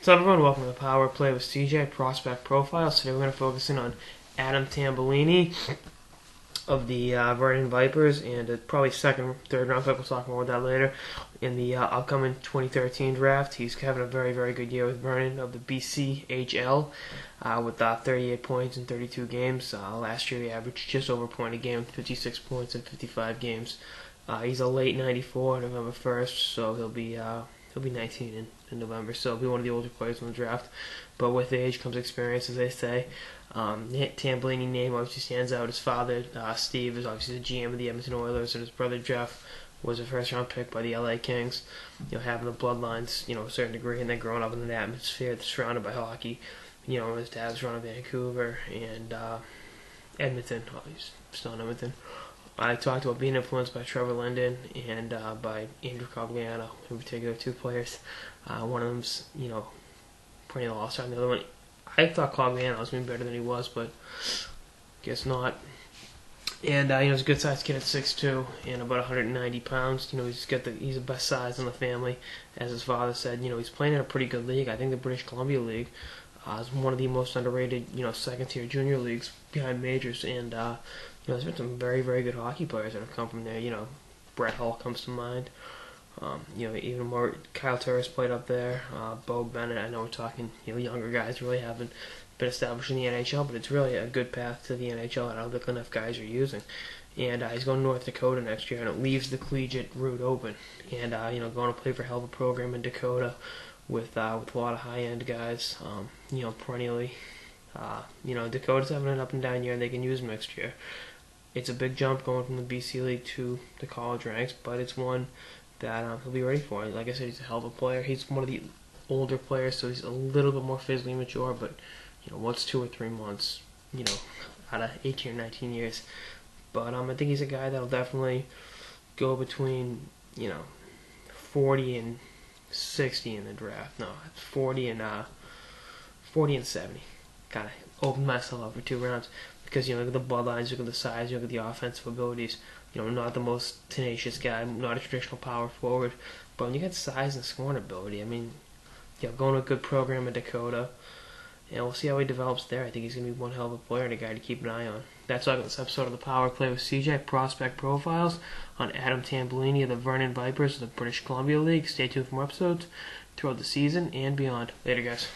What's up, everyone? Welcome to the Power Play with CJ Prospect Profiles. Today we're going to focus in on Adam Tambellini of the Vernon Vipers, and probably second, third round pick. We'll talk more about that later. In the upcoming 2013 draft, he's having a very, very good year with Vernon of the BCHL with 38 points in 32 games. Last year he averaged just over a point a game, 56 points in 55 games. He's a late 94, November 1st, so he'll be 19 in November, so he'll be one of the older players in the draft. But with age comes experience, as they say. Tambellini name obviously stands out. His father, Steve, is obviously the GM of the Edmonton Oilers, and his brother Jeff was a first-round pick by the LA Kings. Having the bloodlines, a certain degree, and then growing up in an atmosphere that's surrounded by hockey. His dad was from Vancouver and Edmonton. Oh, he's still in Edmonton. I talked about being influenced by Trevor Linden and by Andrew Cogliano, in particular, two players. One of them's, perennial all-star, and the other one, I thought Cogliano was being better than he was, but guess not. And he's a good-sized kid at 6'2", and about 190 pounds. He's the best size in the family, as his father said. He's playing in a pretty good league. I think the British Columbia League is one of the most underrated, second-tier junior leagues behind majors, and there's been some very, very good hockey players that have come from there. Brett Hull comes to mind. Even more, Kyle Turris played up there. Bo Bennett, I know we're talking, younger guys really haven't been established in the NHL, but it's really a good path to the NHL, and I don't think enough guys are using. And he's going to North Dakota next year, and it leaves the collegiate route open. And, going to play for a hell of a program in Dakota with a lot of high-end guys, perennially. Dakota's having an up-and-down year, and they can use him next year. It's a big jump going from the BC League to the college ranks, but it's one that he'll be ready for. Like I said, he's a hell of a player. He's one of the older players, so he's a little bit more physically mature, but, once 2 or 3 months, out of 18 or 19 years. But I think he's a guy that'll definitely go between, 40 and 60 in the draft. No, 40 and 70. Kind of open myself up for 2 rounds. Because, look at the bloodlines, look at the size, look at the offensive abilities. Not the most tenacious guy, not a traditional power forward. But when you get size and scoring ability, going to a good program in Dakota, and we'll see how he develops there. I think he's going to be one hell of a player and a guy to keep an eye on. That's all I got this episode of the Power Play with CJ Prospect Profiles on Adam Tambellini of the Vernon Vipers of the British Columbia League. Stay tuned for more episodes throughout the season and beyond. Later, guys.